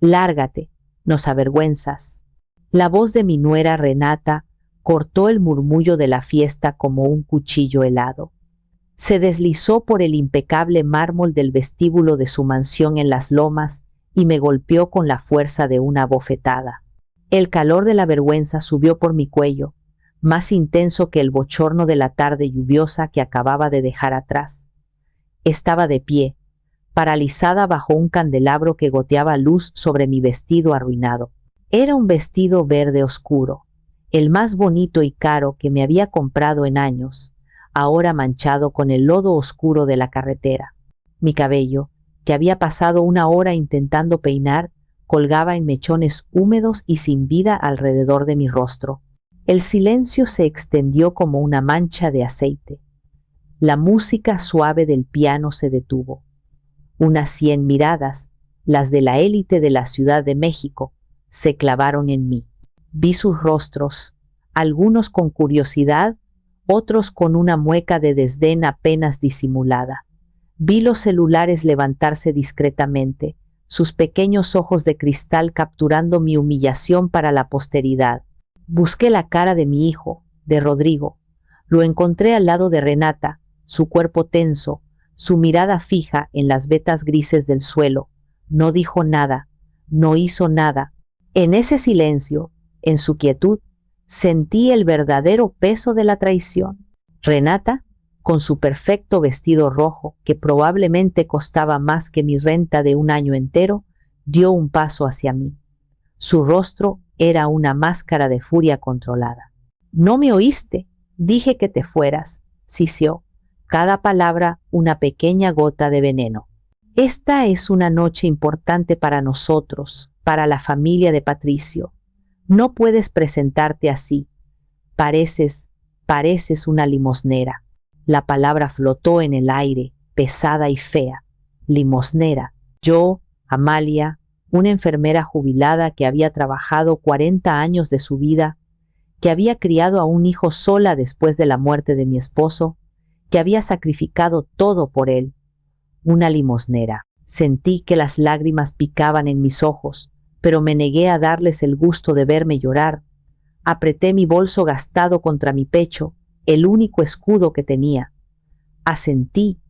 Lárgate, nos avergüenzas. La voz de mi nuera Renata cortó el murmullo de la fiesta como un cuchillo helado. Se deslizó por el impecable mármol del vestíbulo de su mansión en Las Lomas y me golpeó con la fuerza de una bofetada. El calor de la vergüenza subió por mi cuello, más intenso que el bochorno de la tarde lluviosa que acababa de dejar atrás. Estaba de pie, paralizada bajo un candelabro que goteaba luz sobre mi vestido arruinado. Era un vestido verde oscuro, el más bonito y caro que me había comprado en años, ahora manchado con el lodo oscuro de la carretera. Mi cabello, que había pasado una hora intentando peinar, colgaba en mechones húmedos y sin vida alrededor de mi rostro. El silencio se extendió como una mancha de aceite. La música suave del piano se detuvo. Unas 100 miradas, las de la élite de la Ciudad de México, se clavaron en mí. Vi sus rostros, algunos con curiosidad, otros con una mueca de desdén apenas disimulada. Vi los celulares levantarse discretamente, sus pequeños ojos de cristal capturando mi humillación para la posteridad. Busqué la cara de mi hijo, de Rodrigo. Lo encontré al lado de Renata, su cuerpo tenso, su mirada fija en las vetas grises del suelo. No dijo nada, no hizo nada. En ese silencio, en su quietud, sentí el verdadero peso de la traición. Renata, con su perfecto vestido rojo, que probablemente costaba más que mi renta de un año entero, dio un paso hacia mí. Su rostro era una máscara de furia controlada. «¿No me oíste? Dije que te fueras», sisió, cada palabra una pequeña gota de veneno. «Esta es una noche importante para nosotros, para la familia de Patricio. No puedes presentarte así. Pareces una limosnera». La palabra flotó en el aire, pesada y fea. Limosnera. Yo, Amalia, una enfermera jubilada que había trabajado 40 años de su vida, que había criado a un hijo sola después de la muerte de mi esposo, que había sacrificado todo por él. Una limosnera. Sentí que las lágrimas picaban en mis ojos, pero me negué a darles el gusto de verme llorar. Apreté mi bolso gastado contra mi pecho, el único escudo que tenía. Asentí,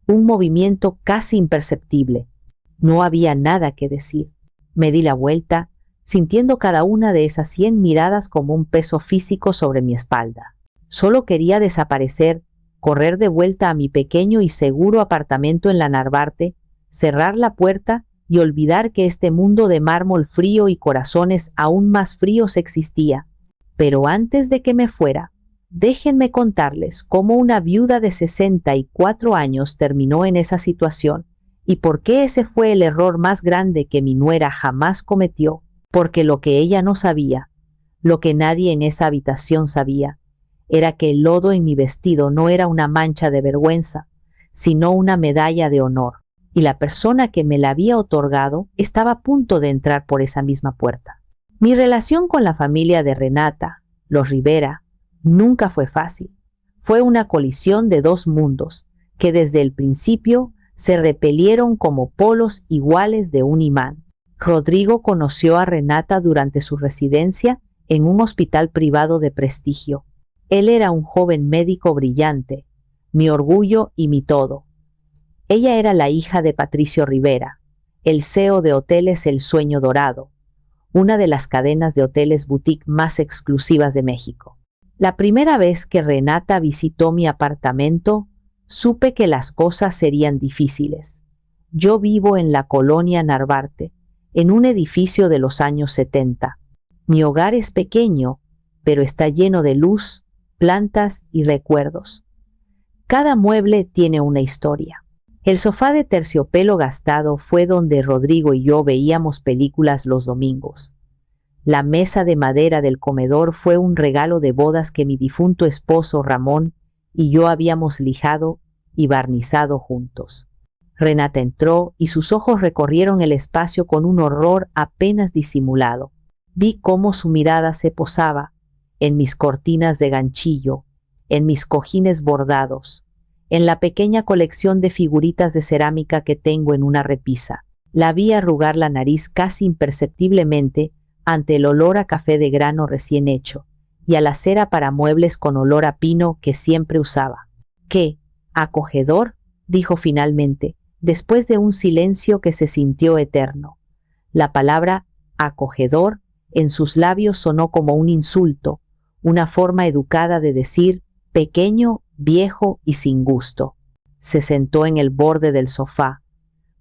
un movimiento casi imperceptible. No había nada que decir. Me di la vuelta, sintiendo cada una de esas 100 miradas como un peso físico sobre mi espalda. Solo quería desaparecer, correr de vuelta a mi pequeño y seguro apartamento en la Narvarte, cerrar la puerta y olvidar que este mundo de mármol frío y corazones aún más fríos existía. Pero antes de que me fuera, déjenme contarles cómo una viuda de 64 años terminó en esa situación y por qué ese fue el error más grande que mi nuera jamás cometió, porque lo que ella no sabía, lo que nadie en esa habitación sabía, era que el lodo en mi vestido no era una mancha de vergüenza, sino una medalla de honor, y la persona que me la había otorgado estaba a punto de entrar por esa misma puerta. Mi relación con la familia de Renata, los Rivera, nunca fue fácil. Fue una colisión de dos mundos que desde el principio se repelieron como polos iguales de un imán. Rodrigo conoció a Renata durante su residencia en un hospital privado de prestigio. Él era un joven médico brillante, mi orgullo y mi todo. Ella era la hija de Patricio Rivera, el CEO de Hoteles El Sueño Dorado, una de las cadenas de hoteles boutique más exclusivas de México. La primera vez que Renata visitó mi apartamento, supe que las cosas serían difíciles. Yo vivo en la colonia Narvarte, en un edificio de los años 70. Mi hogar es pequeño, pero está lleno de luz, plantas y recuerdos. Cada mueble tiene una historia. El sofá de terciopelo gastado fue donde Rodrigo y yo veíamos películas los domingos. La mesa de madera del comedor fue un regalo de bodas que mi difunto esposo Ramón y yo habíamos lijado y barnizado juntos. Renata entró y sus ojos recorrieron el espacio con un horror apenas disimulado. Vi cómo su mirada se posaba en mis cortinas de ganchillo, en mis cojines bordados, en la pequeña colección de figuritas de cerámica que tengo en una repisa. La vi arrugar la nariz casi imperceptiblemente ante el olor a café de grano recién hecho y a la cera para muebles con olor a pino que siempre usaba. —¿Qué? —Acogedor —dijo finalmente, después de un silencio que se sintió eterno. La palabra acogedor en sus labios sonó como un insulto, una forma educada de decir pequeño, viejo y sin gusto. Se sentó en el borde del sofá,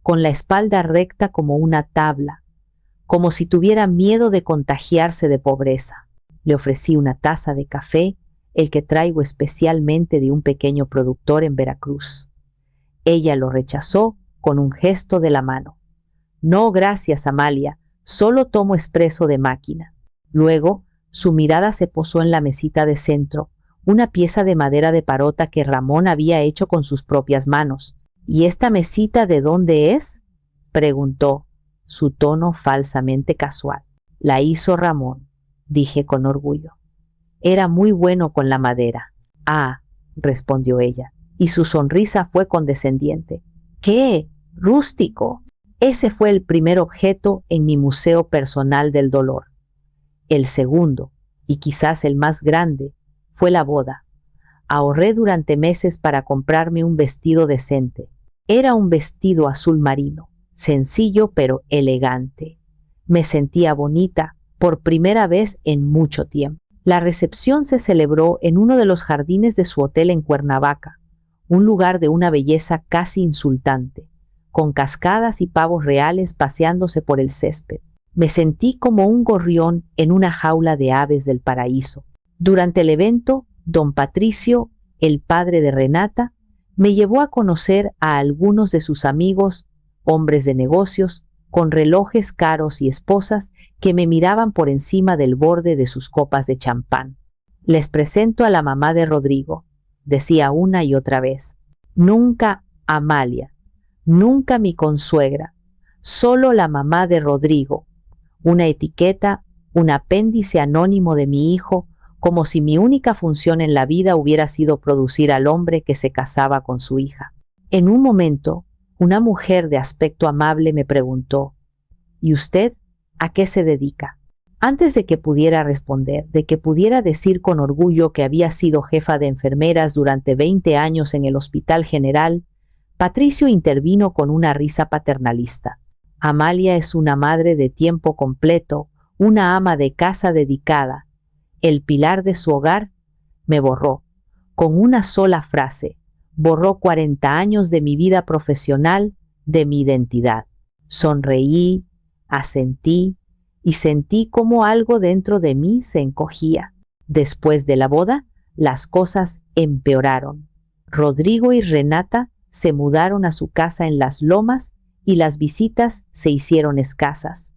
con la espalda recta como una tabla, como si tuviera miedo de contagiarse de pobreza. Le ofrecí una taza de café, el que traigo especialmente de un pequeño productor en Veracruz. Ella lo rechazó con un gesto de la mano. —No, gracias, Amalia, solo tomo expreso de máquina. Luego, su mirada se posó en la mesita de centro, una pieza de madera de parota que Ramón había hecho con sus propias manos. —¿Y esta mesita de dónde es? —preguntó, su tono falsamente casual. —La hizo Ramón —dije con orgullo—. Era muy bueno con la madera. —Ah —respondió ella, y su sonrisa fue condescendiente—. —¿Qué? —Rústico. Ese fue el primer objeto en mi museo personal del dolor. El segundo, y quizás el más grande, fue la boda. Ahorré durante meses para comprarme un vestido decente. Era un vestido azul marino, sencillo pero elegante. Me sentía bonita por primera vez en mucho tiempo. La recepción se celebró en uno de los jardines de su hotel en Cuernavaca, un lugar de una belleza casi insultante, con cascadas y pavos reales paseándose por el césped. Me sentí como un gorrión en una jaula de aves del paraíso. Durante el evento, don Patricio, el padre de Renata, me llevó a conocer a algunos de sus amigos, hombres de negocios, con relojes caros y esposas que me miraban por encima del borde de sus copas de champán. —Les presento a la mamá de Rodrigo —decía una y otra vez—. Nunca Amalia, nunca mi consuegra, solo la mamá de Rodrigo. Una etiqueta, un apéndice anónimo de mi hijo, como si mi única función en la vida hubiera sido producir al hombre que se casaba con su hija. En un momento, una mujer de aspecto amable me preguntó: —¿Y usted a qué se dedica? Antes de que pudiera responder, de que pudiera decir con orgullo que había sido jefa de enfermeras durante 20 años en el Hospital General, Patricio intervino con una risa paternalista. —Amalia es una madre de tiempo completo, una ama de casa dedicada, el pilar de su hogar. Me borró, con una sola frase, borró 40 años de mi vida profesional, de mi identidad. Sonreí, asentí y sentí como algo dentro de mí se encogía. Después de la boda, las cosas empeoraron. Rodrigo y Renata se mudaron a su casa en Las Lomas y las visitas se hicieron escasas.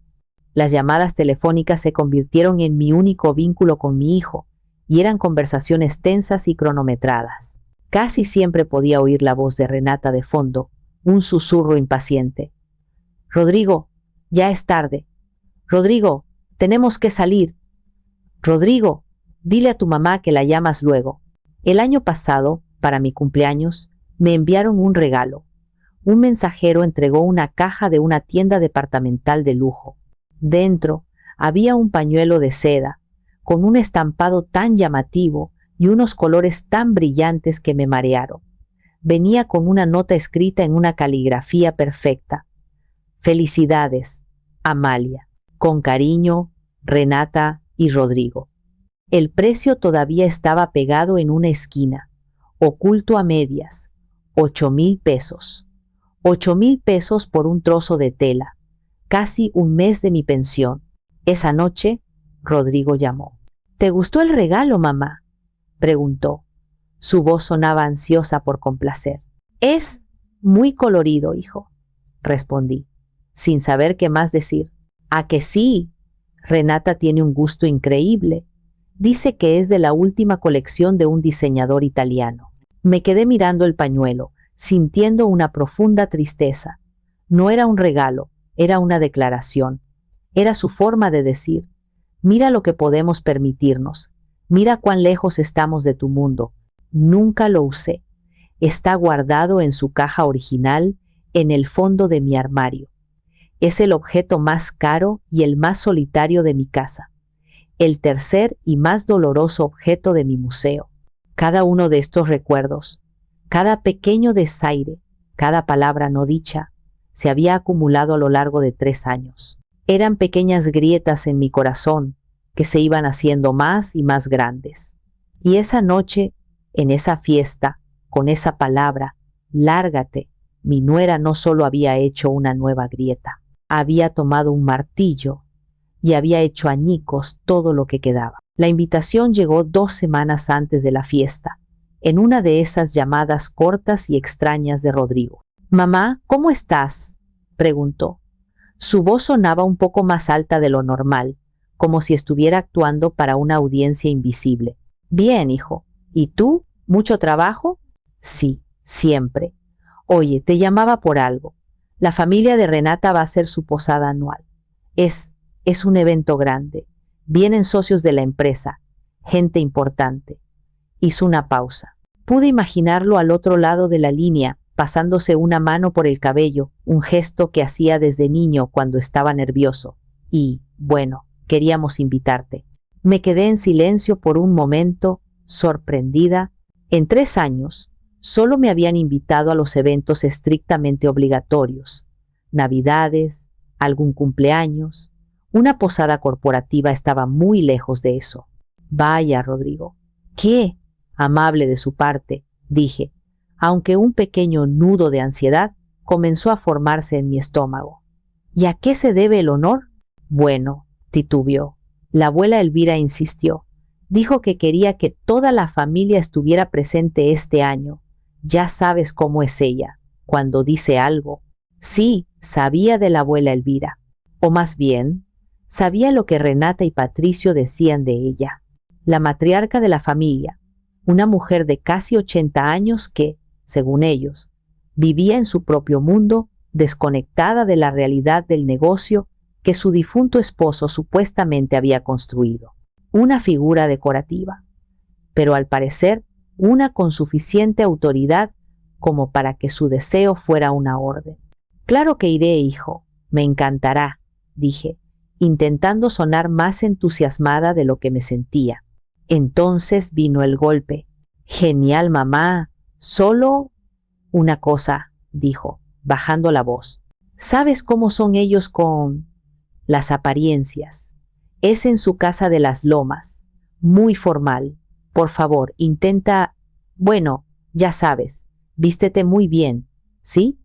Las llamadas telefónicas se convirtieron en mi único vínculo con mi hijo, y eran conversaciones tensas y cronometradas. Casi siempre podía oír la voz de Renata de fondo, un susurro impaciente. —Rodrigo, ya es tarde. Rodrigo, tenemos que salir. Rodrigo, dile a tu mamá que la llamas luego. El año pasado, para mi cumpleaños, me enviaron un regalo. Un mensajero entregó una caja de una tienda departamental de lujo. Dentro había un pañuelo de seda, con un estampado tan llamativo y unos colores tan brillantes que me marearon. Venía con una nota escrita en una caligrafía perfecta. —Felicidades, Amalia. Con cariño, Renata y Rodrigo. El precio todavía estaba pegado en una esquina, oculto a medias. 8,000 pesos. 8,000 pesos por un trozo de tela. Casi un mes de mi pensión. Esa noche, Rodrigo llamó. —¿Te gustó el regalo, mamá? —preguntó. Su voz sonaba ansiosa por complacer. —Es muy colorido, hijo —respondí, sin saber qué más decir. —¿A que sí? Renata tiene un gusto increíble. Dice que es de la última colección de un diseñador italiano. Me quedé mirando el pañuelo, sintiendo una profunda tristeza. No era un regalo, era una declaración. Era su forma de decir: mira lo que podemos permitirnos, mira cuán lejos estamos de tu mundo. Nunca lo usé. Está guardado en su caja original, en el fondo de mi armario. Es el objeto más caro y el más solitario de mi casa. El tercer y más doloroso objeto de mi museo. Cada uno de estos recuerdos, cada pequeño desaire, cada palabra no dicha, se había acumulado a lo largo de 3 años. Eran pequeñas grietas en mi corazón que se iban haciendo más y más grandes. Y esa noche, en esa fiesta, con esa palabra, lárgate, mi nuera no solo había hecho una nueva grieta, había tomado un martillo y había hecho añicos todo lo que quedaba. La invitación llegó 2 semanas antes de la fiesta, en una de esas llamadas cortas y extrañas de Rodrigo. «Mamá, ¿cómo estás?», preguntó. Su voz sonaba un poco más alta de lo normal, como si estuviera actuando para una audiencia invisible. «Bien, hijo. ¿Y tú? ¿Mucho trabajo?» «Sí, siempre. Oye, te llamaba por algo. La familia de Renata va a hacer su posada anual. Es un evento grande. Vienen socios de la empresa, gente importante». Hizo una pausa. Pude imaginarlo al otro lado de la línea, pasándose una mano por el cabello, un gesto que hacía desde niño cuando estaba nervioso. Y, bueno, queríamos invitarte. Me quedé en silencio por un momento, sorprendida. En 3 años, solo me habían invitado a los eventos estrictamente obligatorios. Navidades, algún cumpleaños. Una posada corporativa estaba muy lejos de eso. «Vaya, Rodrigo». «¿Qué?», amable de su parte, dije, aunque un pequeño nudo de ansiedad comenzó a formarse en mi estómago. «¿Y a qué se debe el honor?». «Bueno», titubeó. La abuela Elvira insistió. Dijo que quería que toda la familia estuviera presente este año. Ya sabes cómo es ella, cuando dice algo. Sí, sabía de la abuela Elvira. O más bien, sabía lo que Renata y Patricio decían de ella. La matriarca de la familia, una mujer de casi 80 años que, según ellos, vivía en su propio mundo, desconectada de la realidad del negocio que su difunto esposo supuestamente había construido. Una figura decorativa, pero al parecer una con suficiente autoridad como para que su deseo fuera una orden. «Claro que iré, hijo, me encantará», dije, intentando sonar más entusiasmada de lo que me sentía. Entonces vino el golpe. «Genial, mamá. Solo una cosa», dijo, bajando la voz. «¿Sabes cómo son ellos con las apariencias? Es en su casa de las Lomas. Muy formal. Por favor, intenta... Bueno, ya sabes, vístete muy bien, ¿sí?».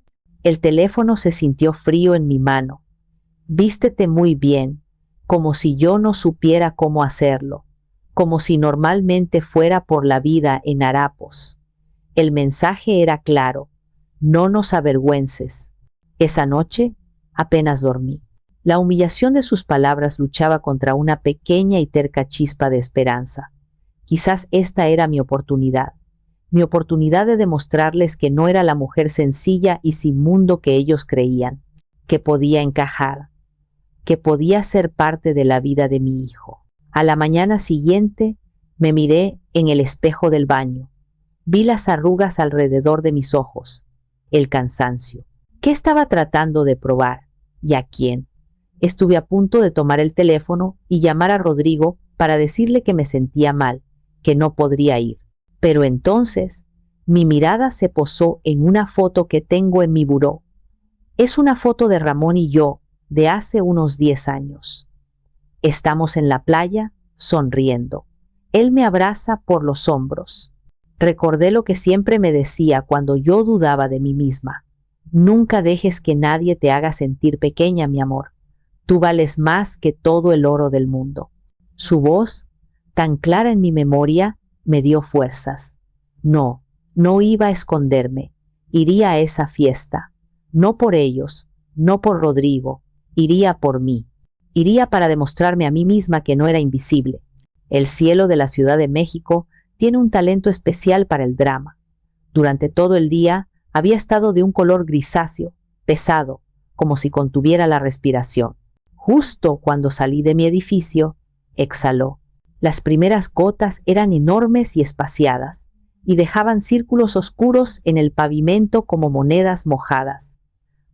El teléfono se sintió frío en mi mano. «Vístete muy bien», como si yo no supiera cómo hacerlo, como si normalmente fuera por la vida en harapos. El mensaje era claro: no nos avergüences. Esa noche apenas dormí. La humillación de sus palabras luchaba contra una pequeña y terca chispa de esperanza. Quizás esta era mi oportunidad de demostrarles que no era la mujer sencilla y sin mundo que ellos creían, que podía encajar, que podía ser parte de la vida de mi hijo. A la mañana siguiente me miré en el espejo del baño. Vi las arrugas alrededor de mis ojos, el cansancio. ¿Qué estaba tratando de probar? ¿Y a quién? Estuve a punto de tomar el teléfono y llamar a Rodrigo para decirle que me sentía mal, que no podría ir. Pero entonces mi mirada se posó en una foto que tengo en mi buró. Es una foto de Ramón y yo de hace unos 10 años. Estamos en la playa, sonriendo. Él me abraza por los hombros. Recordé lo que siempre me decía cuando yo dudaba de mí misma. «Nunca dejes que nadie te haga sentir pequeña, mi amor. Tú vales más que todo el oro del mundo». Su voz, tan clara en mi memoria, me dio fuerzas. No iba a esconderme. Iría a esa fiesta. No por ellos, no por Rodrigo. Iría por mí. Iría para demostrarme a mí misma que no era invisible. El cielo de la Ciudad de México tiene un talento especial para el drama. Durante todo el día había estado de un color grisáceo, pesado, como si contuviera la respiración. Justo cuando salí de mi edificio, exhaló. Las primeras gotas eran enormes y espaciadas, y dejaban círculos oscuros en el pavimento como monedas mojadas.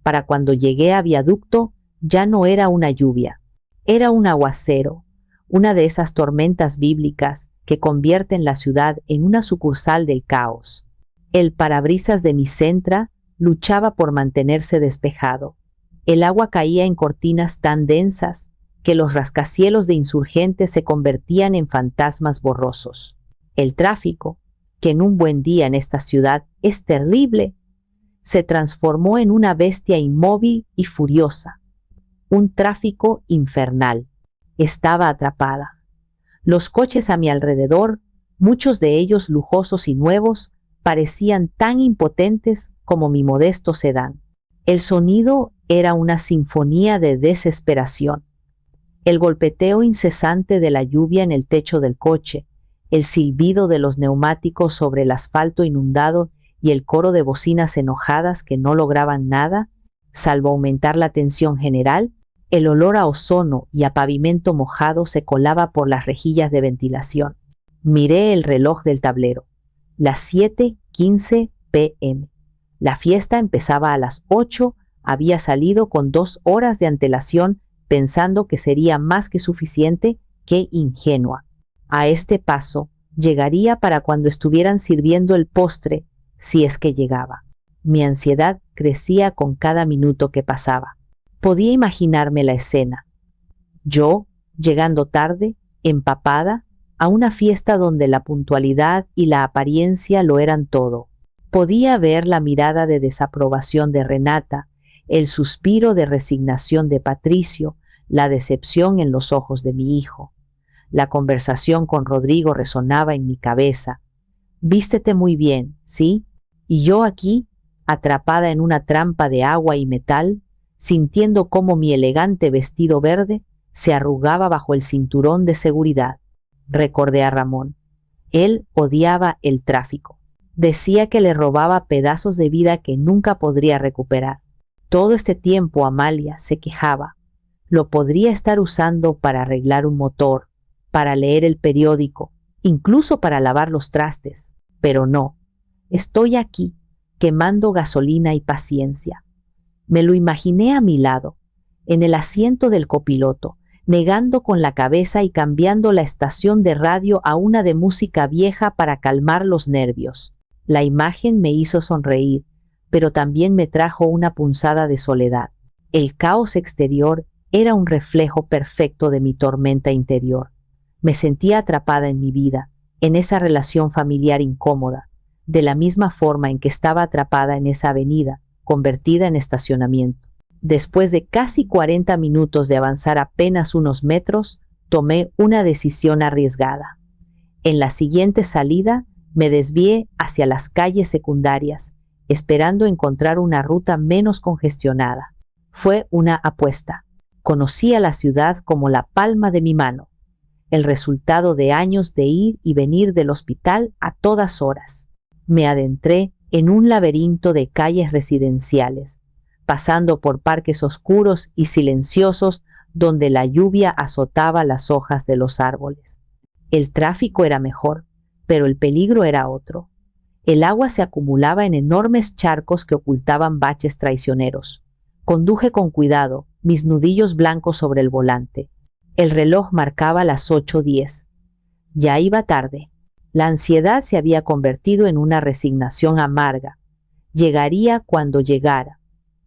Para cuando llegué a Viaducto, ya no era una lluvia, era un aguacero, una de esas tormentas bíblicas que convierten la ciudad en una sucursal del caos. El parabrisas de mi Sentra luchaba por mantenerse despejado. El agua caía en cortinas tan densas que los rascacielos de Insurgentes se convertían en fantasmas borrosos. El tráfico, que en un buen día en esta ciudad es terrible, se transformó en una bestia inmóvil y furiosa. Un tráfico infernal. Estaba atrapada. Los coches a mi alrededor, muchos de ellos lujosos y nuevos, parecían tan impotentes como mi modesto sedán. El sonido era una sinfonía de desesperación. El golpeteo incesante de la lluvia en el techo del coche, el silbido de los neumáticos sobre el asfalto inundado y el coro de bocinas enojadas que no lograban nada, salvo aumentar la tensión general. El olor a ozono y a pavimento mojado se colaba por las rejillas de ventilación. Miré el reloj del tablero. Las 7:15 p.m. La fiesta empezaba a las 8. Había salido con 2 horas de antelación pensando que sería más que suficiente. Qué ingenua. A este paso, llegaría para cuando estuvieran sirviendo el postre, si es que llegaba. Mi ansiedad crecía con cada minuto que pasaba. Podía imaginarme la escena. Yo, llegando tarde, empapada, a una fiesta donde la puntualidad y la apariencia lo eran todo. Podía ver la mirada de desaprobación de Renata, el suspiro de resignación de Patricio, la decepción en los ojos de mi hijo. La conversación con Rodrigo resonaba en mi cabeza. Vístete muy bien, ¿sí? Y yo aquí, atrapada en una trampa de agua y metal, sintiendo cómo mi elegante vestido verde se arrugaba bajo el cinturón de seguridad. Recordé a Ramón. Él odiaba el tráfico. Decía que le robaba pedazos de vida que nunca podría recuperar. Todo este tiempo Amalia se quejaba. Lo podría estar usando para arreglar un motor, para leer el periódico, incluso para lavar los trastes. Pero no. Estoy aquí, quemando gasolina y paciencia. Me lo imaginé a mi lado, en el asiento del copiloto, negando con la cabeza y cambiando la estación de radio a una de música vieja para calmar los nervios. La imagen me hizo sonreír, pero también me trajo una punzada de soledad. El caos exterior era un reflejo perfecto de mi tormenta interior. Me sentía atrapada en mi vida, en esa relación familiar incómoda, de la misma forma en que estaba atrapada en esa avenida, convertida en estacionamiento. Después de casi 40 minutos de avanzar apenas unos metros, tomé una decisión arriesgada. En la siguiente salida, me desvié hacia las calles secundarias, esperando encontrar una ruta menos congestionada. Fue una apuesta. Conocía la ciudad como la palma de mi mano, el resultado de años de ir y venir del hospital a todas horas. Me adentré en un laberinto de calles residenciales, pasando por parques oscuros y silenciosos donde la lluvia azotaba las hojas de los árboles. El tráfico era mejor, pero el peligro era otro. El agua se acumulaba en enormes charcos que ocultaban baches traicioneros. Conduje con cuidado, mis nudillos blancos sobre el volante. El reloj marcaba las 8:10. Ya iba tarde. La ansiedad se había convertido en una resignación amarga. Llegaría cuando llegara.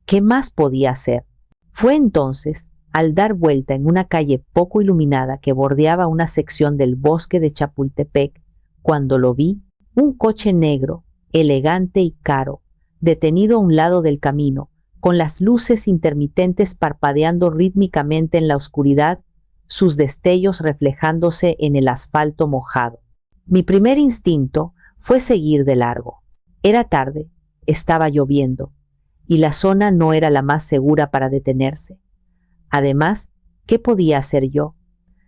¿Qué más podía hacer? Fue entonces, al dar vuelta en una calle poco iluminada que bordeaba una sección del bosque de Chapultepec, cuando lo vi, un coche negro, elegante y caro, detenido a un lado del camino, con las luces intermitentes parpadeando rítmicamente en la oscuridad, sus destellos reflejándose en el asfalto mojado. Mi primer instinto fue seguir de largo. Era tarde, estaba lloviendo, y la zona no era la más segura para detenerse. Además, ¿qué podía hacer yo?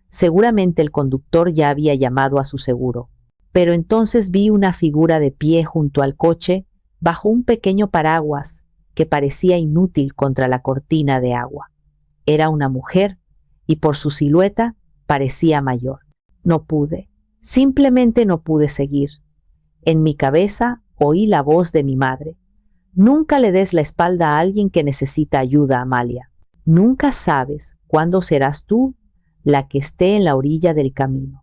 Seguramente el conductor ya había llamado a su seguro. Pero entonces vi una figura de pie junto al coche, bajo un pequeño paraguas que parecía inútil contra la cortina de agua. Era una mujer, y por su silueta parecía mayor. No pude, simplemente no pude seguir. En mi cabeza oí la voz de mi madre. Nunca le des la espalda a alguien que necesita ayuda, Amalia. Nunca sabes cuándo serás tú la que esté en la orilla del camino.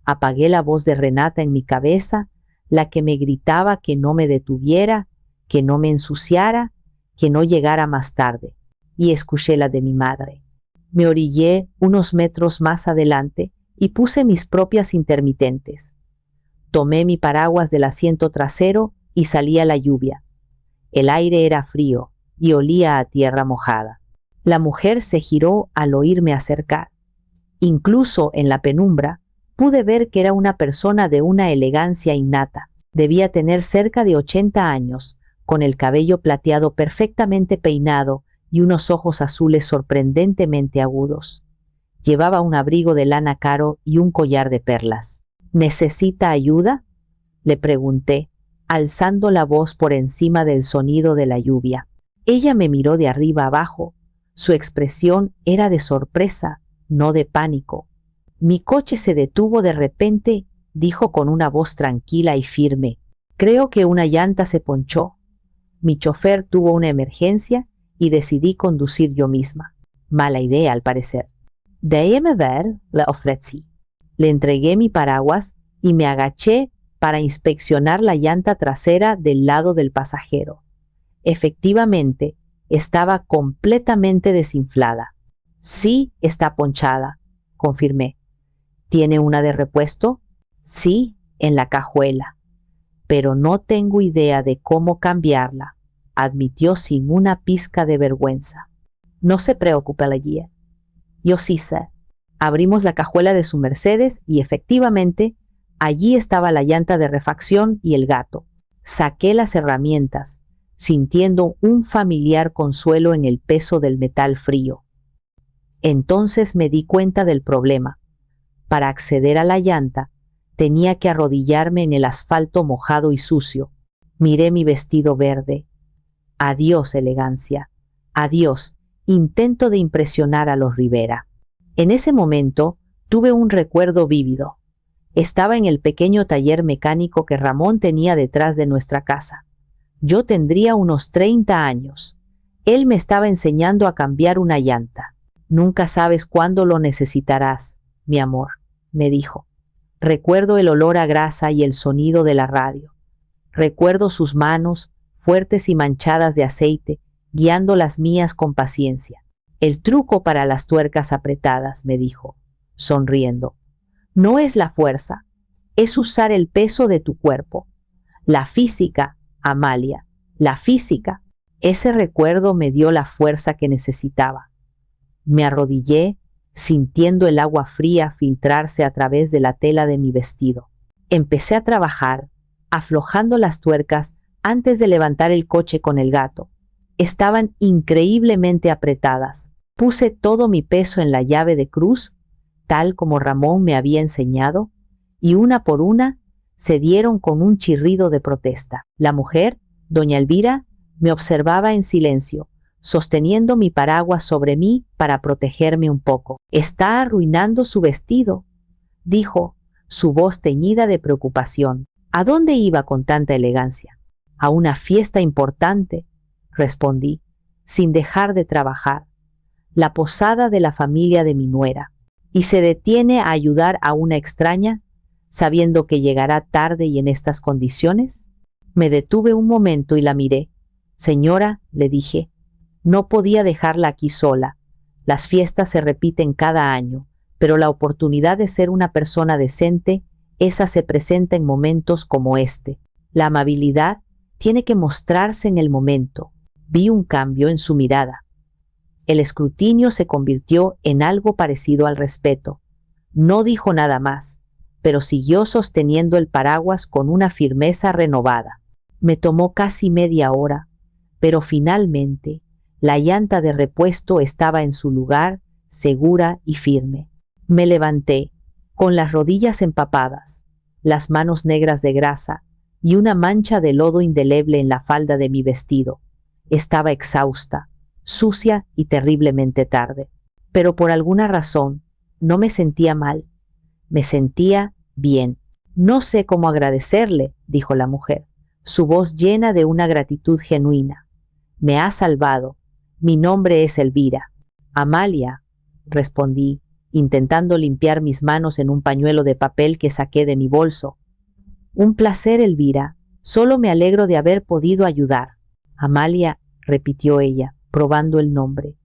Apagué la voz de Renata en mi cabeza, la que me gritaba que no me detuviera, que no me ensuciara, que no llegara más tarde, y escuché la de mi madre. Me orillé unos metros más adelante y puse mis propias intermitentes. Tomé mi paraguas del asiento trasero y salí a la lluvia. El aire era frío y olía a tierra mojada. La mujer se giró al oírme acercar. Incluso en la penumbra, pude ver que era una persona de una elegancia innata. Debía tener cerca de 80 años, con el cabello plateado perfectamente peinado y unos ojos azules sorprendentemente agudos. Llevaba un abrigo de lana caro y un collar de perlas. ¿Necesita ayuda?, le pregunté, alzando la voz por encima del sonido de la lluvia. Ella me miró de arriba abajo. Su expresión era de sorpresa, no de pánico. Mi coche se detuvo de repente, dijo con una voz tranquila y firme. Creo que una llanta se ponchó. Mi chofer tuvo una emergencia y decidí conducir yo misma. Mala idea, al parecer. Déjeme ver, le ofrecí. Le entregué mi paraguas y me agaché para inspeccionar la llanta trasera del lado del pasajero. Efectivamente, estaba completamente desinflada. Sí, está ponchada, confirmé. ¿Tiene una de repuesto? Sí, en la cajuela. Pero no tengo idea de cómo cambiarla, admitió sin una pizca de vergüenza. No se preocupe, la guía. Yo sí sé. Abrimos la cajuela de su Mercedes y efectivamente, allí estaba la llanta de refacción y el gato. Saqué las herramientas, sintiendo un familiar consuelo en el peso del metal frío. Entonces me di cuenta del problema. Para acceder a la llanta, tenía que arrodillarme en el asfalto mojado y sucio. Miré mi vestido verde. Adiós, elegancia. Adiós, intento de impresionar a los Rivera. En ese momento, tuve un recuerdo vívido. Estaba en el pequeño taller mecánico que Ramón tenía detrás de nuestra casa. Yo tendría unos 30 años. Él me estaba enseñando a cambiar una llanta. Nunca sabes cuándo lo necesitarás, mi amor, me dijo. Recuerdo el olor a grasa y el sonido de la radio. Recuerdo sus manos, fuertes y manchadas de aceite, guiando las mías con paciencia. El truco para las tuercas apretadas, me dijo, sonriendo, no es la fuerza, es usar el peso de tu cuerpo. La física, Amalia, la física. Ese recuerdo me dio la fuerza que necesitaba. Me arrodillé, sintiendo el agua fría filtrarse a través de la tela de mi vestido. Empecé a trabajar, aflojando las tuercas antes de levantar el coche con el gato. Estaban increíblemente apretadas. Puse todo mi peso en la llave de cruz, tal como Ramón me había enseñado, y una por una se dieron con un chirrido de protesta. La mujer, doña Elvira, me observaba en silencio, sosteniendo mi paraguas sobre mí para protegerme un poco. Está arruinando su vestido, dijo, su voz teñida de preocupación. ¿A dónde iba con tanta elegancia? A una fiesta importante, respondí, sin dejar de trabajar. La posada de la familia de mi nuera. ¿Y se detiene a ayudar a una extraña, sabiendo que llegará tarde y en estas condiciones? Me detuve un momento y la miré. Señora, le dije, no podía dejarla aquí sola. Las fiestas se repiten cada año, pero la oportunidad de ser una persona decente, esa se presenta en momentos como este. La amabilidad tiene que mostrarse en el momento. Vi un cambio en su mirada. El escrutinio se convirtió en algo parecido al respeto. No dijo nada más, pero siguió sosteniendo el paraguas con una firmeza renovada. Me tomó casi media hora, pero finalmente la llanta de repuesto estaba en su lugar, segura y firme. Me levanté, con las rodillas empapadas, las manos negras de grasa y una mancha de lodo indeleble en la falda de mi vestido. Estaba exhausta, sucia y terriblemente tarde. Pero por alguna razón no me sentía mal. Me sentía bien. No sé cómo agradecerle, dijo la mujer, su voz llena de una gratitud genuina. Me ha salvado. Mi nombre es Elvira. Amalia, respondí, intentando limpiar mis manos en un pañuelo de papel que saqué de mi bolso. Un placer, Elvira. Solo me alegro de haber podido ayudar. Amalia, repitió ella, probando el nombre.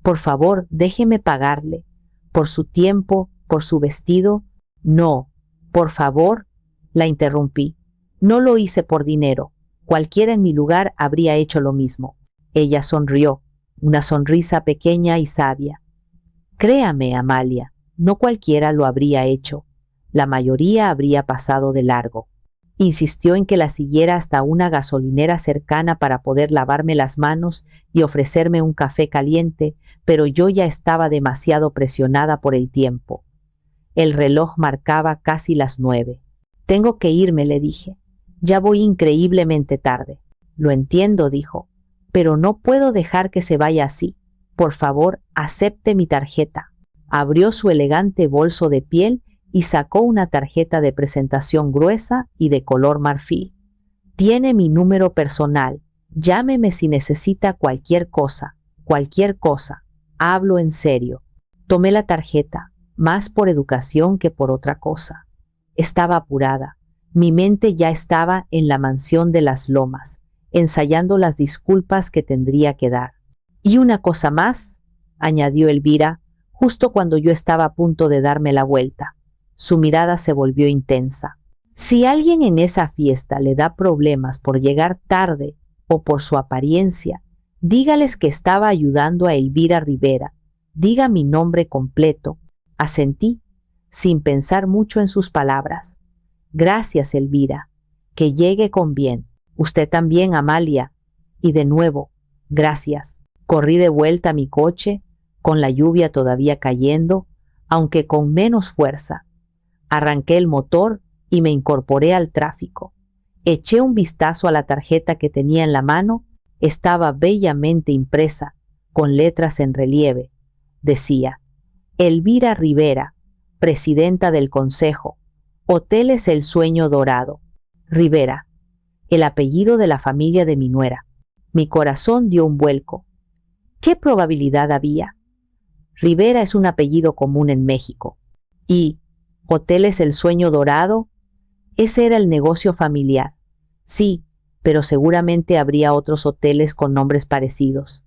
Por favor, déjeme pagarle. Por su tiempo, por su vestido. No, por favor, la interrumpí. No lo hice por dinero. Cualquiera en mi lugar habría hecho lo mismo. Ella sonrió, una sonrisa pequeña y sabia. Créame, Amalia, no cualquiera lo habría hecho. La mayoría habría pasado de largo. Insistió en que la siguiera hasta una gasolinera cercana para poder lavarme las manos y ofrecerme un café caliente, pero yo ya estaba demasiado presionada por el tiempo. El reloj marcaba casi las 9. Tengo que irme, le dije. Ya voy increíblemente tarde. Lo entiendo, dijo, pero no puedo dejar que se vaya así. Por favor, acepte mi tarjeta. Abrió su elegante bolso de piel y sacó una tarjeta de presentación gruesa y de color marfil. Tiene mi número personal. Llámeme si necesita cualquier cosa. Cualquier cosa. Hablo en serio. Tomé la tarjeta, más por educación que por otra cosa. Estaba apurada. Mi mente ya estaba en la mansión de las Lomas, ensayando las disculpas que tendría que dar. Y una cosa más, añadió Elvira, justo cuando yo estaba a punto de darme la vuelta. Su mirada se volvió intensa. Si alguien en esa fiesta le da problemas por llegar tarde o por su apariencia, dígales que estaba ayudando a Elvira Rivera. Diga mi nombre completo. Asentí, sin pensar mucho en sus palabras. Gracias, Elvira. Que llegue con bien. Usted también, Amalia. Y de nuevo, gracias. Corrí de vuelta a mi coche, con la lluvia todavía cayendo, aunque con menos fuerza. Arranqué el motor y me incorporé al tráfico. Eché un vistazo a la tarjeta que tenía en la mano. Estaba bellamente impresa, con letras en relieve. Decía, Elvira Rivera, presidenta del Consejo, Hoteles El Sueño Dorado. Rivera, el apellido de la familia de mi nuera. Mi corazón dio un vuelco. ¿Qué probabilidad había? Rivera es un apellido común en México. Y Hoteles El Sueño Dorado, ese era el negocio familiar. Sí, pero seguramente habría otros hoteles con nombres parecidos.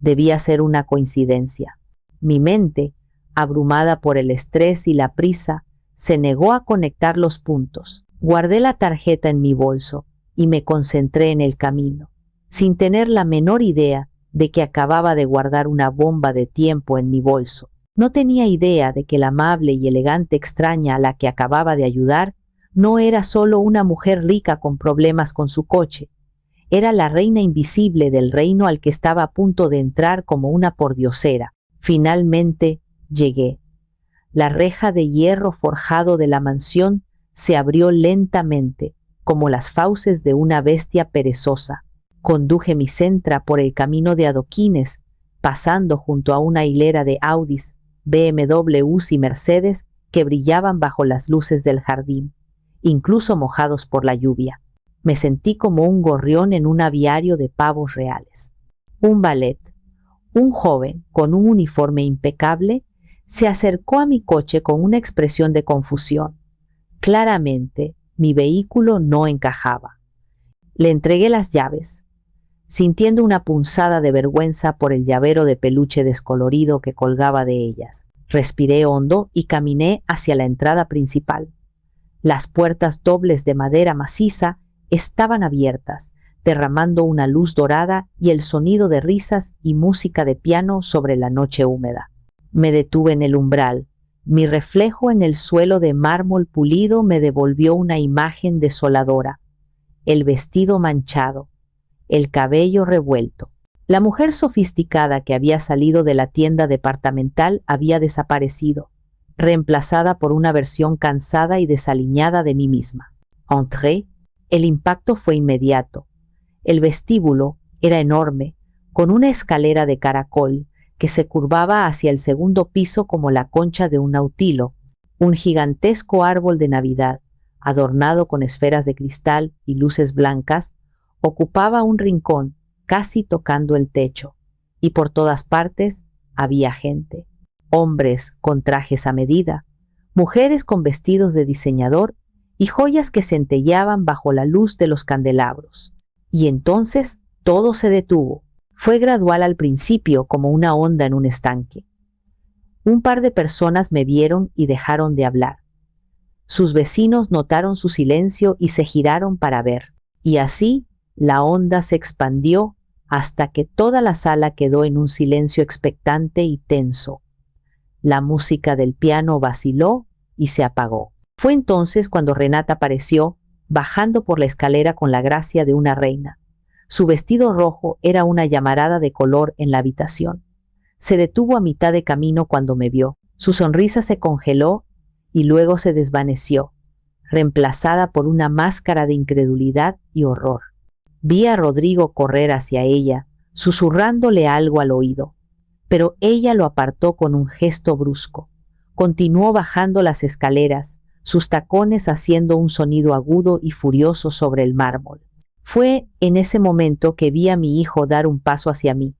Debía ser una coincidencia. Mi mente, abrumada por el estrés y la prisa, se negó a conectar los puntos. Guardé la tarjeta en mi bolso y me concentré en el camino, sin tener la menor idea de que acababa de guardar una bomba de tiempo en mi bolso. No tenía idea de que la amable y elegante extraña a la que acababa de ayudar no era solo una mujer rica con problemas con su coche. Era la reina invisible del reino al que estaba a punto de entrar como una pordiosera. Finalmente llegué. La reja de hierro forjado de la mansión se abrió lentamente, como las fauces de una bestia perezosa. Conduje mi Sentra por el camino de adoquines, pasando junto a una hilera de Audis, BMWs y Mercedes que brillaban bajo las luces del jardín, incluso mojados por la lluvia. Me sentí como un gorrión en un aviario de pavos reales. Un valet, un joven con un uniforme impecable, se acercó a mi coche con una expresión de confusión. Claramente, mi vehículo no encajaba. Le entregué las llaves, sintiendo una punzada de vergüenza por el llavero de peluche descolorido que colgaba de ellas. Respiré hondo y caminé hacia la entrada principal. Las puertas dobles de madera maciza estaban abiertas, derramando una luz dorada y el sonido de risas y música de piano sobre la noche húmeda. Me detuve en el umbral. Mi reflejo en el suelo de mármol pulido me devolvió una imagen desoladora. El vestido manchado, el cabello revuelto. La mujer sofisticada que había salido de la tienda departamental había desaparecido, reemplazada por una versión cansada y desaliñada de mí misma. Entré. El impacto fue inmediato. El vestíbulo era enorme, con una escalera de caracol que se curvaba hacia el segundo piso como la concha de un nautilo, un gigantesco árbol de Navidad, adornado con esferas de cristal y luces blancas, ocupaba un rincón casi tocando el techo, y por todas partes había gente, hombres con trajes a medida, mujeres con vestidos de diseñador y joyas que centelleaban bajo la luz de los candelabros. Y entonces todo se detuvo. Fue gradual al principio, como una onda en un estanque. Un par de personas me vieron y dejaron de hablar. Sus vecinos notaron su silencio y se giraron para ver. Y así la onda se expandió hasta que toda la sala quedó en un silencio expectante y tenso. La música del piano vaciló y se apagó. Fue entonces cuando Renata apareció, bajando por la escalera con la gracia de una reina. Su vestido rojo era una llamarada de color en la habitación. Se detuvo a mitad de camino cuando me vio. Su sonrisa se congeló y luego se desvaneció, reemplazada por una máscara de incredulidad y horror. Vi a Rodrigo correr hacia ella, susurrándole algo al oído, pero ella lo apartó con un gesto brusco. Continuó bajando las escaleras, sus tacones haciendo un sonido agudo y furioso sobre el mármol. Fue en ese momento que vi a mi hijo dar un paso hacia mí.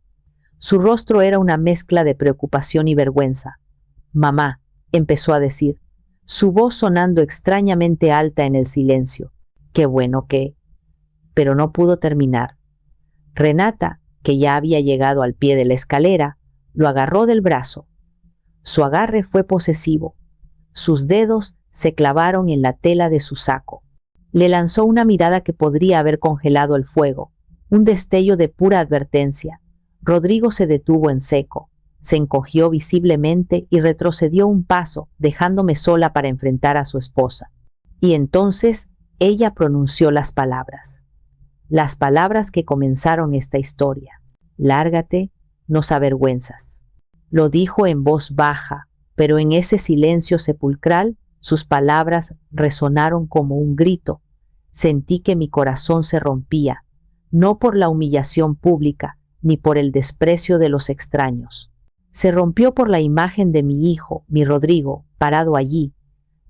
Su rostro era una mezcla de preocupación y vergüenza. «Mamá», empezó a decir, su voz sonando extrañamente alta en el silencio. «Qué bueno que...» Pero no pudo terminar. Renata, que ya había llegado al pie de la escalera, lo agarró del brazo. Su agarre fue posesivo. Sus dedos se clavaron en la tela de su saco. Le lanzó una mirada que podría haber congelado el fuego, un destello de pura advertencia. Rodrigo se detuvo en seco, se encogió visiblemente y retrocedió un paso, dejándome sola para enfrentar a su esposa. Y entonces ella pronunció las palabras que comenzaron esta historia. «Lárgate, nos avergüenzas». Lo dijo en voz baja, pero en ese silencio sepulcral sus palabras resonaron como un grito. Sentí que mi corazón se rompía, no por la humillación pública, ni por el desprecio de los extraños. Se rompió por la imagen de mi hijo, mi Rodrigo, parado allí,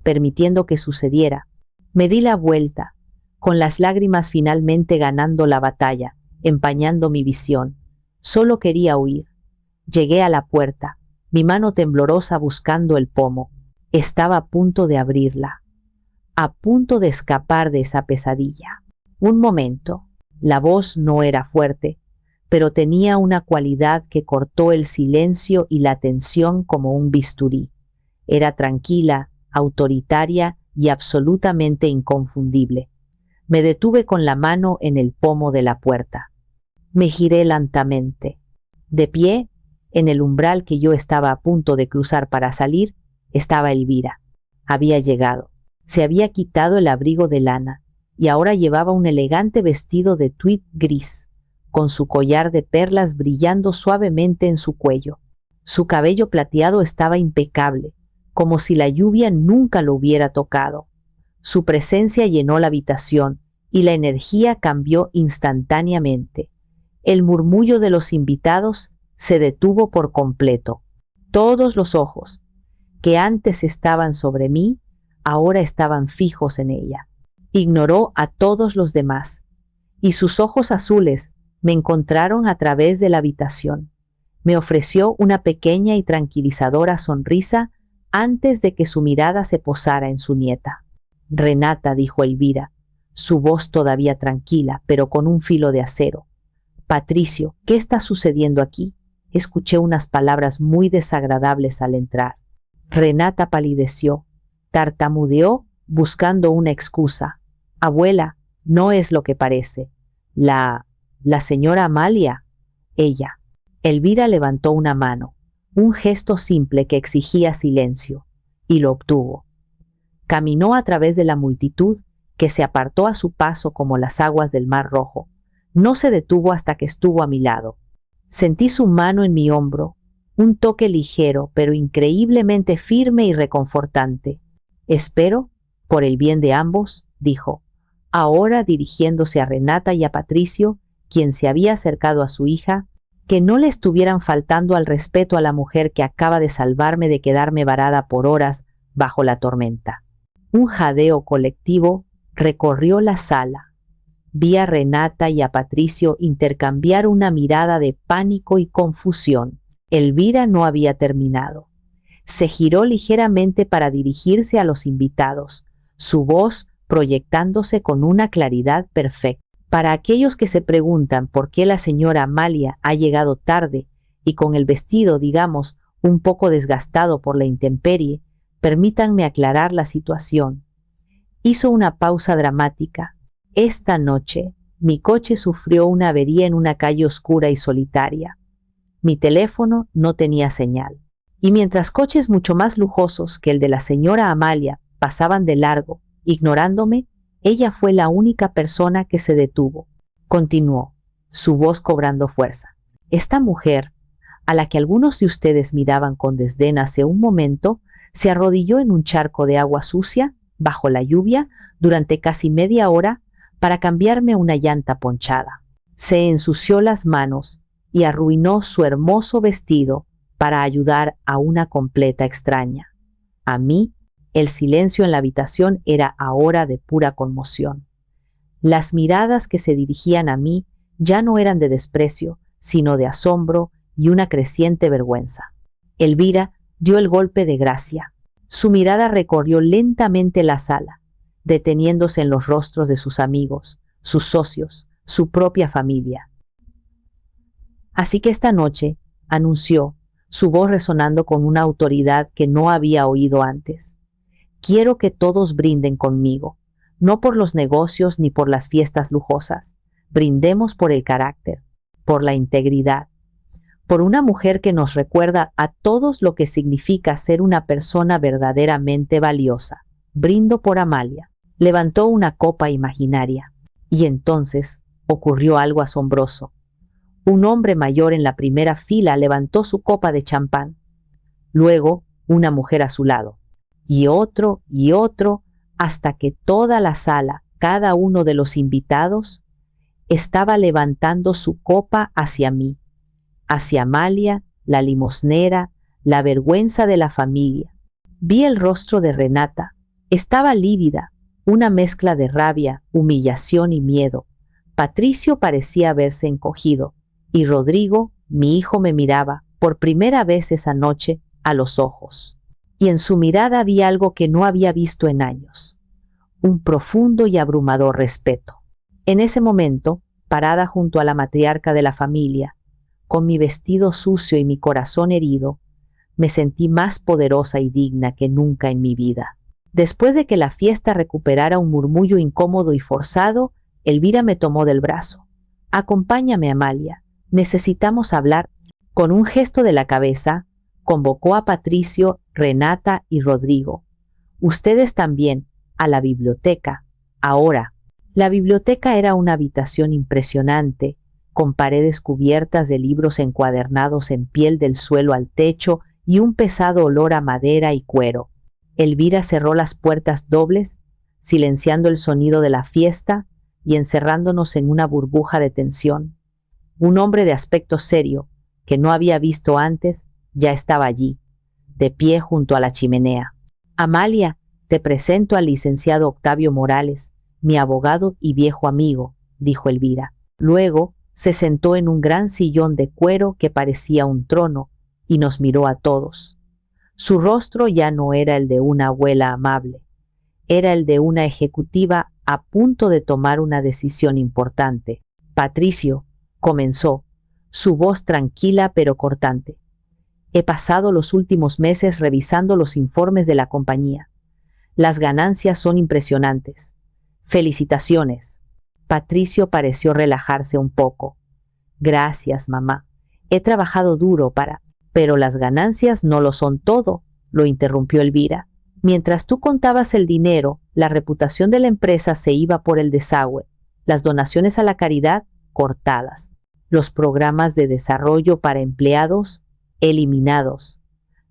permitiendo que sucediera. Me di la vuelta, con las lágrimas finalmente ganando la batalla, empañando mi visión. Solo quería huir. Llegué a la puerta, mi mano temblorosa buscando el pomo. Estaba a punto de abrirla, a punto de escapar de esa pesadilla. Un momento, la voz no era fuerte, pero tenía una cualidad que cortó el silencio y la tensión como un bisturí. Era tranquila, autoritaria y absolutamente inconfundible. Me detuve con la mano en el pomo de la puerta. Me giré lentamente. De pie, en el umbral que yo estaba a punto de cruzar para salir, estaba Elvira. Había llegado. Se había quitado el abrigo de lana y ahora llevaba un elegante vestido de tuit gris, con su collar de perlas brillando suavemente en su cuello. Su cabello plateado estaba impecable, como si la lluvia nunca lo hubiera tocado. Su presencia llenó la habitación y la energía cambió instantáneamente. El murmullo de los invitados se detuvo por completo. Todos los ojos, que antes estaban sobre mí, ahora estaban fijos en ella. Ignoró a todos los demás, y sus ojos azules me encontraron a través de la habitación. Me ofreció una pequeña y tranquilizadora sonrisa antes de que su mirada se posara en su nieta. «Renata», dijo Elvira, su voz todavía tranquila, pero con un filo de acero. «Patricio, ¿qué está sucediendo aquí?». Escuché unas palabras muy desagradables al entrar. Renata palideció, tartamudeó buscando una excusa. «Abuela, no es lo que parece. La señora Amalia». Ella. Elvira levantó una mano, un gesto simple que exigía silencio, y lo obtuvo. Caminó a través de la multitud que se apartó a su paso como las aguas del Mar Rojo. No se detuvo hasta que estuvo a mi lado. Sentí su mano en mi hombro, un toque ligero pero increíblemente firme y reconfortante. «Espero, por el bien de ambos», dijo, ahora dirigiéndose a Renata y a Patricio, quien se había acercado a su hija, «que no le estuvieran faltando al respeto a la mujer que acaba de salvarme de quedarme varada por horas bajo la tormenta». Un jadeo colectivo recorrió la sala. Vi a Renata y a Patricio intercambiar una mirada de pánico y confusión. Elvira no había terminado. Se giró ligeramente para dirigirse a los invitados, su voz proyectándose con una claridad perfecta. Para aquellos que se preguntan por qué la señora Amalia ha llegado tarde y con el vestido, digamos, un poco desgastado por la intemperie, permítanme aclarar la situación. Hizo una pausa dramática. Esta noche, mi coche sufrió una avería en una calle oscura y solitaria. Mi teléfono no tenía señal. Y mientras coches mucho más lujosos que el de la señora Amalia pasaban de largo, ignorándome, ella fue la única persona que se detuvo. Continuó, su voz cobrando fuerza. Esta mujer, a la que algunos de ustedes miraban con desdén hace un momento, se arrodilló en un charco de agua sucia, bajo la lluvia, durante casi media hora, para cambiarme una llanta ponchada. Se ensució las manos y arruinó su hermoso vestido para ayudar a una completa extraña. A mí, el silencio en la habitación era ahora de pura conmoción. Las miradas que se dirigían a mí ya no eran de desprecio, sino de asombro y una creciente vergüenza. Elvira dio el golpe de gracia. Su mirada recorrió lentamente la sala, deteniéndose en los rostros de sus amigos, sus socios, su propia familia. Así que esta noche, anunció, su voz resonando con una autoridad que no había oído antes. Quiero que todos brinden conmigo, no por los negocios ni por las fiestas lujosas. Brindemos por el carácter, por la integridad, por una mujer que nos recuerda a todos lo que significa ser una persona verdaderamente valiosa. Brindo por Amalia. Levantó una copa imaginaria. Y entonces ocurrió algo asombroso. Un hombre mayor en la primera fila levantó su copa de champán. Luego, una mujer a su lado. Y otro, hasta que toda la sala, cada uno de los invitados, estaba levantando su copa hacia mí, hacia Amalia, la limosnera, la vergüenza de la familia. Vi el rostro de Renata. Estaba lívida, una mezcla de rabia, humillación y miedo. Patricio parecía haberse encogido, y Rodrigo, mi hijo, me miraba, por primera vez esa noche, a los ojos. Y en su mirada vi algo que no había visto en años, un profundo y abrumador respeto. En ese momento, parada junto a la matriarca de la familia, con mi vestido sucio y mi corazón herido, me sentí más poderosa y digna que nunca en mi vida. Después de que la fiesta recuperara un murmullo incómodo y forzado, Elvira me tomó del brazo. Acompáñame, Amalia, necesitamos hablar. Con un gesto de la cabeza, convocó a Patricio, Renata y Rodrigo. Ustedes también, a la biblioteca, ahora. La biblioteca era una habitación impresionante, con paredes cubiertas de libros encuadernados en piel del suelo al techo y un pesado olor a madera y cuero. Elvira cerró las puertas dobles, silenciando el sonido de la fiesta y encerrándonos en una burbuja de tensión. Un hombre de aspecto serio, que no había visto antes, ya estaba allí, de pie junto a la chimenea. Amalia, te presento al licenciado Octavio Morales, mi abogado y viejo amigo, dijo Elvira. Luego se sentó en un gran sillón de cuero que parecía un trono y nos miró a todos. Su rostro ya no era el de una abuela amable, era el de una ejecutiva a punto de tomar una decisión importante. Patricio, comenzó, su voz tranquila pero cortante. He pasado los últimos meses revisando los informes de la compañía. Las ganancias son impresionantes. Felicitaciones. Patricio pareció relajarse un poco. Gracias, mamá. He trabajado duro para... Pero las ganancias no lo son todo, lo interrumpió Elvira. Mientras tú contabas el dinero, la reputación de la empresa se iba por el desagüe, las donaciones a la caridad cortadas, los programas de desarrollo para empleados eliminados,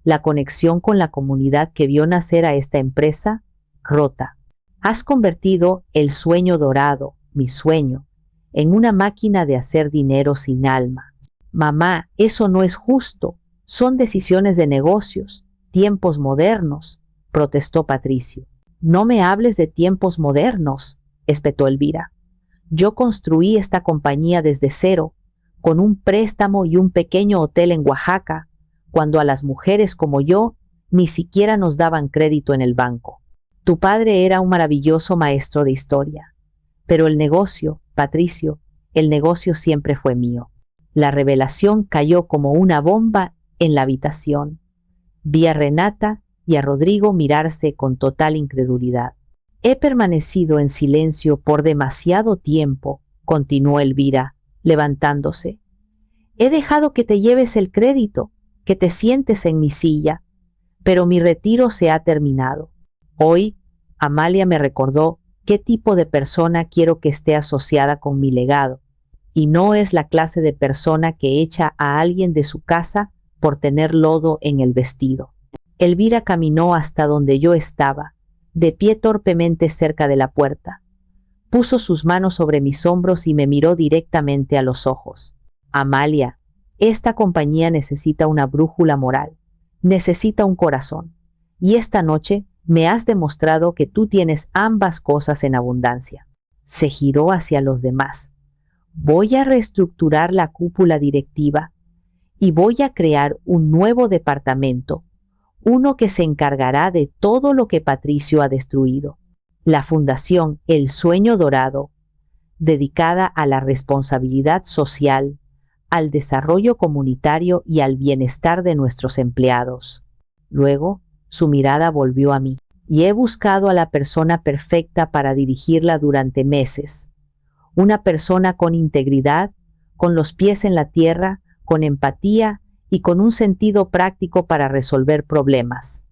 la conexión con la comunidad que vio nacer a esta empresa rota. Has convertido el sueño dorado, mi sueño, en una máquina de hacer dinero sin alma. Mamá, eso no es justo. Son decisiones de negocios, tiempos modernos, protestó Patricio. No me hables de tiempos modernos, espetó Elvira. Yo construí esta compañía desde cero, con un préstamo y un pequeño hotel en Oaxaca, cuando a las mujeres como yo ni siquiera nos daban crédito en el banco. Tu padre era un maravilloso maestro de historia, pero el negocio, Patricio, el negocio siempre fue mío. La revelación cayó como una bomba en la habitación. Vi a Renata y a Rodrigo mirarse con total incredulidad. He permanecido en silencio por demasiado tiempo, continuó Elvira, levantándose. He dejado que te lleves el crédito, que te sientes en mi silla, pero mi retiro se ha terminado. Hoy, Amalia me recordó qué tipo de persona quiero que esté asociada con mi legado, y no es la clase de persona que echa a alguien de su casa por tener lodo en el vestido. Elvira caminó hasta donde yo estaba, de pie torpemente cerca de la puerta. Puso sus manos sobre mis hombros y me miró directamente a los ojos. Amalia, esta compañía necesita una brújula moral, necesita un corazón, y esta noche me has demostrado que tú tienes ambas cosas en abundancia. Se giró hacia los demás. Voy a reestructurar la cúpula directiva y voy a crear un nuevo departamento, uno que se encargará de todo lo que Patricio ha destruido. La Fundación El Sueño Dorado, dedicada a la responsabilidad social, al desarrollo comunitario y al bienestar de nuestros empleados. Luego, su mirada volvió a mí, y he buscado a la persona perfecta para dirigirla durante meses. Una persona con integridad, con los pies en la tierra, con empatía y con un sentido práctico para resolver problemas.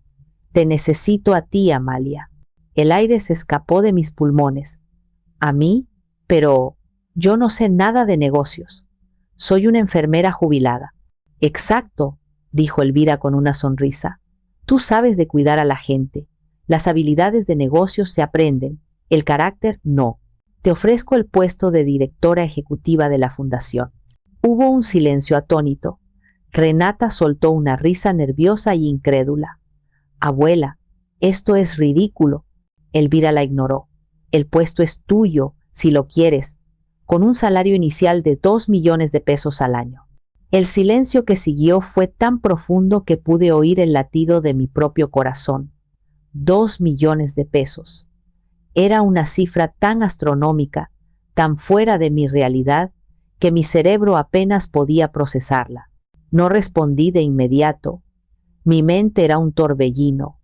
Te necesito a ti, Amalia. El aire se escapó de mis pulmones. ¿A mí? Pero yo no sé nada de negocios. Soy una enfermera jubilada. Exacto, dijo Elvira con una sonrisa. Tú sabes de cuidar a la gente. Las habilidades de negocios se aprenden, el carácter no. Te ofrezco el puesto de directora ejecutiva de la fundación. Hubo un silencio atónito. Renata soltó una risa nerviosa y incrédula. Abuela, esto es ridículo. Elvira la ignoró. El puesto es tuyo, si lo quieres, con un salario inicial de 2 millones de pesos al año. El silencio que siguió fue tan profundo que pude oír el latido de mi propio corazón. 2 millones de pesos. Era una cifra tan astronómica, tan fuera de mi realidad, que mi cerebro apenas podía procesarla. No respondí de inmediato. Mi mente era un torbellino.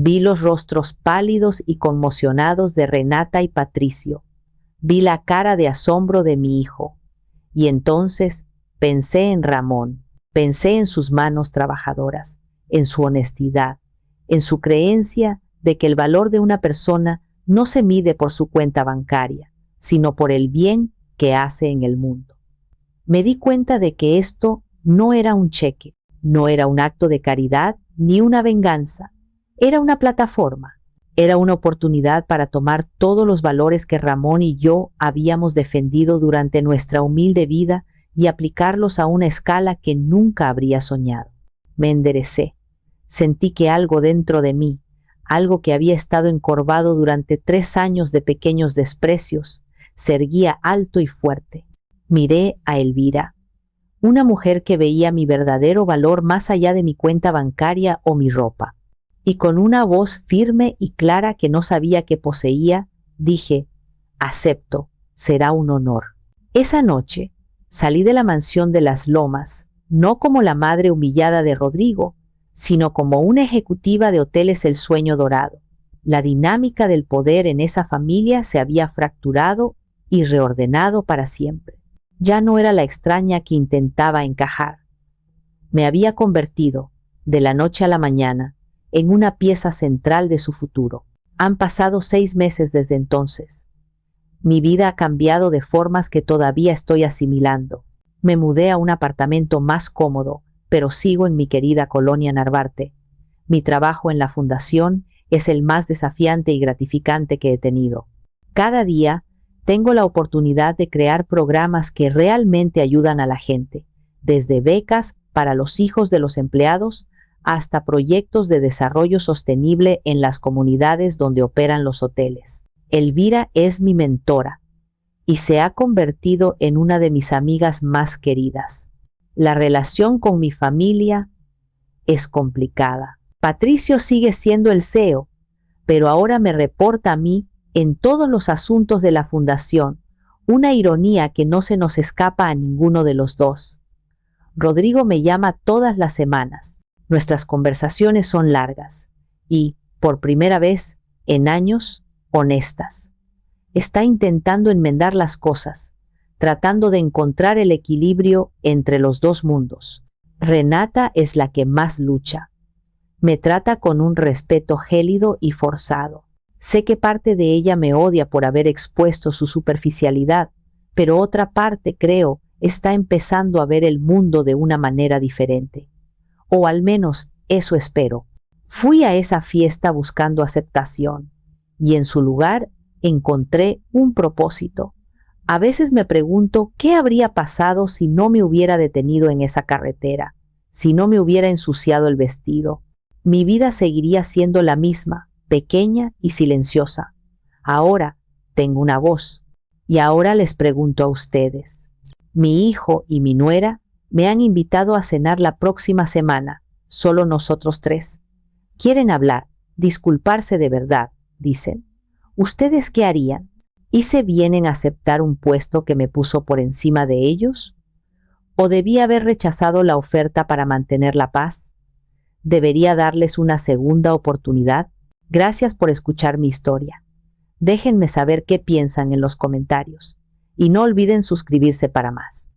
Vi los rostros pálidos y conmocionados de Renata y Patricio. Vi la cara de asombro de mi hijo. Y entonces pensé en Ramón, pensé en sus manos trabajadoras, en su honestidad, en su creencia de que el valor de una persona no se mide por su cuenta bancaria, sino por el bien que hace en el mundo. Me di cuenta de que esto no era un cheque, no era un acto de caridad ni una venganza, era una plataforma, era una oportunidad para tomar todos los valores que Ramón y yo habíamos defendido durante nuestra humilde vida y aplicarlos a una escala que nunca habría soñado. Me enderecé. Sentí que algo dentro de mí, algo que había estado encorvado durante 3 años de pequeños desprecios, se erguía alto y fuerte. Miré a Elvira, una mujer que veía mi verdadero valor más allá de mi cuenta bancaria o mi ropa. Y con una voz firme y clara que no sabía que poseía, dije, acepto, será un honor. Esa noche, salí de la mansión de las Lomas, no como la madre humillada de Rodrigo, sino como una ejecutiva de Hoteles El Sueño Dorado. La dinámica del poder en esa familia se había fracturado y reordenado para siempre. Ya no era la extraña que intentaba encajar. Me había convertido, de la noche a la mañana, en una pieza central de su futuro. Han pasado 6 meses desde entonces. Mi vida ha cambiado de formas que todavía estoy asimilando. Me mudé a un apartamento más cómodo, pero sigo en mi querida colonia Narvarte. Mi trabajo en la fundación es el más desafiante y gratificante que he tenido. Cada día tengo la oportunidad de crear programas que realmente ayudan a la gente, desde becas para los hijos de los empleados hasta proyectos de desarrollo sostenible en las comunidades donde operan los hoteles. Elvira es mi mentora y se ha convertido en una de mis amigas más queridas. La relación con mi familia es complicada. Patricio sigue siendo el CEO, pero ahora me reporta a mí en todos los asuntos de la fundación, una ironía que no se nos escapa a ninguno de los dos. Rodrigo me llama todas las semanas. Nuestras conversaciones son largas y, por primera vez en años, honestas. Está intentando enmendar las cosas, tratando de encontrar el equilibrio entre los dos mundos. Renata es la que más lucha. Me trata con un respeto gélido y forzado. Sé que parte de ella me odia por haber expuesto su superficialidad, pero otra parte, creo, está empezando a ver el mundo de una manera diferente. O al menos eso espero. Fui a esa fiesta buscando aceptación, y en su lugar encontré un propósito. A veces me pregunto qué habría pasado si no me hubiera detenido en esa carretera, si no me hubiera ensuciado el vestido. Mi vida seguiría siendo la misma, pequeña y silenciosa. Ahora tengo una voz. Y ahora les pregunto a ustedes. Mi hijo y mi nuera me han invitado a cenar la próxima semana, solo nosotros tres. Quieren hablar, disculparse de verdad, dicen. ¿Ustedes qué harían? ¿Hice bien en aceptar un puesto que me puso por encima de ellos? ¿O debí haber rechazado la oferta para mantener la paz? ¿Debería darles una segunda oportunidad? Gracias por escuchar mi historia. Déjenme saber qué piensan en los comentarios. Y no olviden suscribirse para más.